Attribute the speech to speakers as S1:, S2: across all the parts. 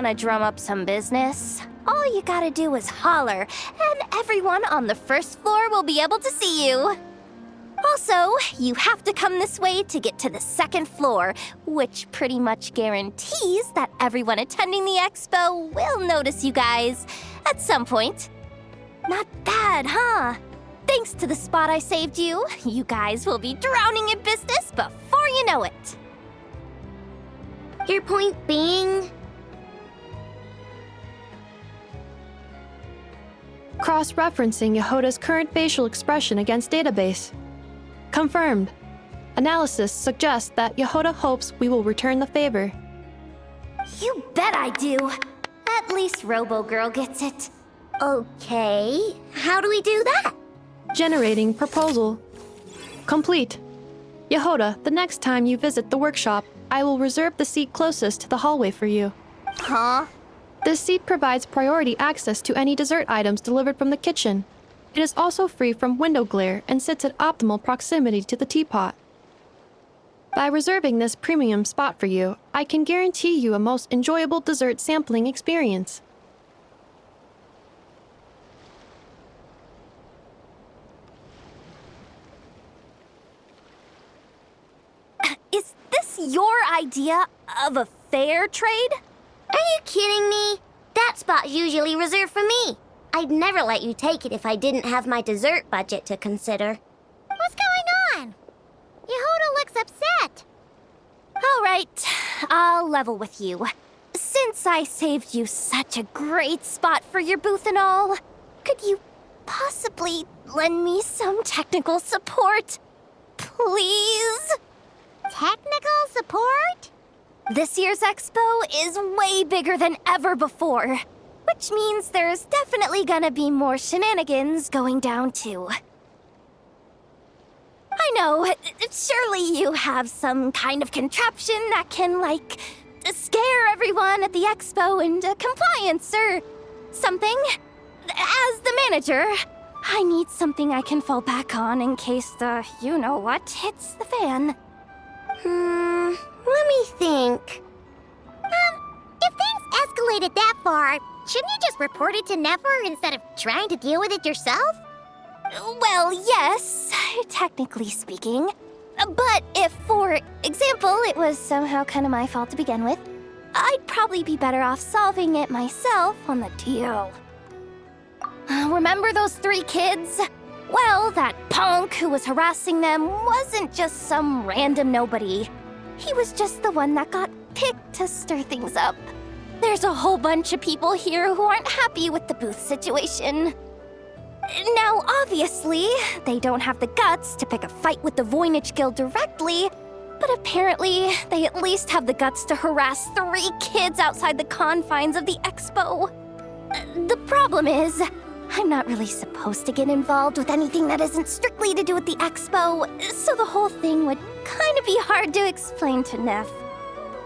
S1: Wanna drum up some business? All you gotta do is holler, and everyone on the first floor will be able to see you. Also, you have to come this way to get to the second floor, which pretty much guarantees that everyone attending the expo will notice you guys at some point. Not bad, huh? Thanks to the spot I saved you, you guys will be drowning in business before you know it.
S2: Your point being?
S3: Cross-referencing Yehoda's current facial expression against database. Confirmed. Analysis suggests that Yehoda hopes we will return the favor.
S1: You bet I do. At least Robo-Girl gets it.
S2: Okay, how do we do that?
S3: Generating proposal. Complete. Yehoda, the next time you visit the workshop, I will reserve the seat closest to the hallway for you.
S1: Huh?
S3: This seat provides priority access to any dessert items delivered from the kitchen. It is also free from window glare and sits at optimal proximity to the teapot. By reserving this premium spot for you, I can guarantee you a most enjoyable dessert sampling experience.
S1: Is this your idea of a fair trade?
S2: Are you kidding me? That spot's usually reserved for me. I'd never let you take it if I didn't have my dessert budget to consider.
S4: What's going on? Yehoda looks upset.
S1: All right, I'll level with you. Since I saved you such a great spot for your booth and all, could you possibly lend me some technical support? Please?
S4: Technical support?
S1: This year's expo is way bigger than ever before, which means there's definitely gonna be more shenanigans going down too. I know, surely you have some kind of contraption that can, like, scare everyone at the expo into compliance or something. As the manager, I need something I can fall back on in case the you-know-what hits the fan.
S2: Let me think.
S4: If things escalated that far, shouldn't you just report it to Nefer instead of trying to deal with it yourself?
S1: Well, yes, technically speaking. But if, for example, it was somehow kind of my fault to begin with, I'd probably be better off solving it myself on the DL. Remember those 3 kids? Well, that punk who was harassing them wasn't just some random nobody. He was just the one that got picked to stir things up. There's a whole bunch of people here who aren't happy with the booth situation. Now, obviously, they don't have the guts to pick a fight with the Voynich Guild directly, but apparently they at least have the guts to harass 3 kids outside the confines of the expo. The problem is, I'm not really supposed to get involved with anything that isn't strictly to do with the expo, so the whole thing would kind of be hard to explain to Neff.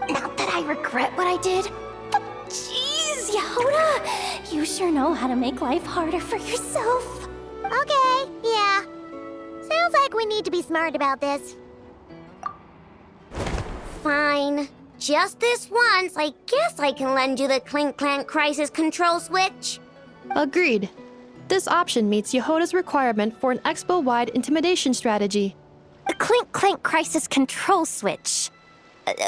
S1: Not that I regret what I did, but jeez, Yehoda, you sure know how to make life harder for yourself.
S4: Okay, yeah. Sounds like we need to be smart about this.
S2: Fine. Just this once, I guess I can lend you the Clink Clank Crisis Control Switch.
S3: Agreed. This option meets Yehoda's requirement for an expo-wide intimidation strategy.
S1: A Clink Clank Crisis Control Switch.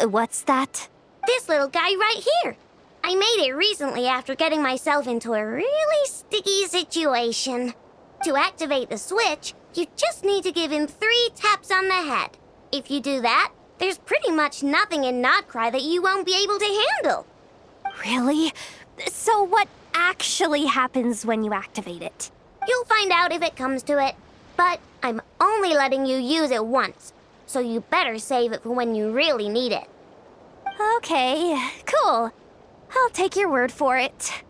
S1: What's that?
S2: This little guy right here. I made it recently after getting myself into a really sticky situation. To activate the switch, you just need to give him 3 taps on the head. If you do that, there's pretty much nothing in Nodcry that you won't be able to handle.
S1: Really? So what actually happens when you activate it?
S2: You'll find out if it comes to it. But I'm only letting you use it once, so you better save it for when you really need it.
S1: Okay, cool. I'll take your word for it.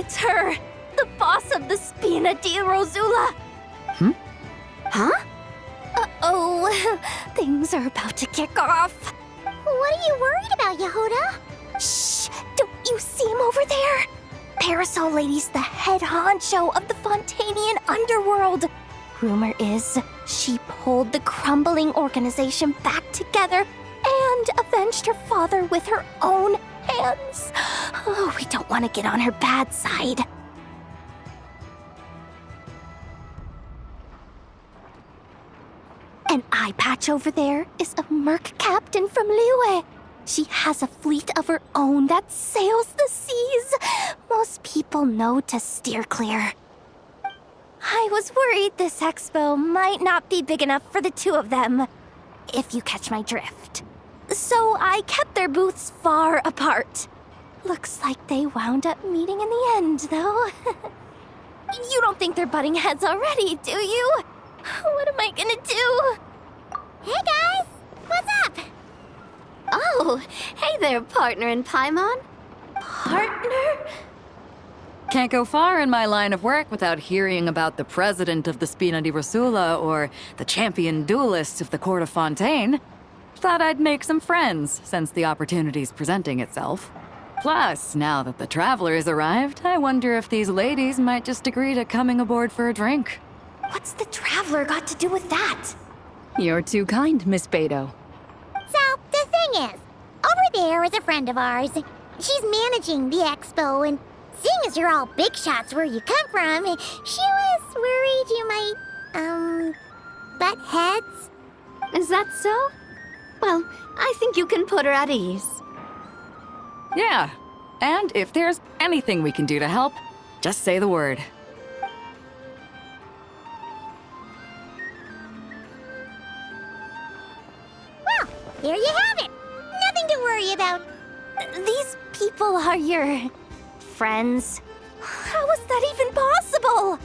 S1: It's her! The boss of the Spina di Rosula!
S2: Huh?
S1: Uh-oh, things are about to kick off.
S4: What are you worried about, Yehuda?
S1: Shh! Don't you see him over there? Parasol Lady's the head honcho of the Fontanian underworld. Rumor is she pulled the crumbling organization back together and avenged her father with her own hands. Oh, we don't want to get on her bad side. An eye patch over there is a merc captain from Liyue. She has a fleet of her own that sails the seas. Most people know to steer clear. I was worried this expo might not be big enough for the two of them, if you catch my drift. So I kept their booths far apart. Looks like they wound up meeting in the end, though. You don't think they're butting heads already, do you? What am I gonna do?
S4: Hey guys, what's up?
S1: Oh, hey there, partner in Paimon. Partner?
S5: Can't go far in my line of work without hearing about the president of the Spina di Rosula or the champion duelist of the court of Fontaine. Thought I'd make some friends since the opportunity's presenting itself. Plus, now that the traveler's arrived, I wonder if these ladies might just agree to coming aboard for a drink.
S1: What's the Traveler got to do with that?
S5: You're too kind, Miss Beto.
S4: So, the thing is, over there is a friend of ours. She's managing the expo, and seeing as you're all big shots where you come from, she was worried you might, butt heads.
S1: Is that so? Well, I think you can put her at ease.
S5: Yeah, and if there's anything we can do to help, just say the word.
S4: Well, there you have it. Nothing to worry about.
S1: These people are your friends. How is that even possible?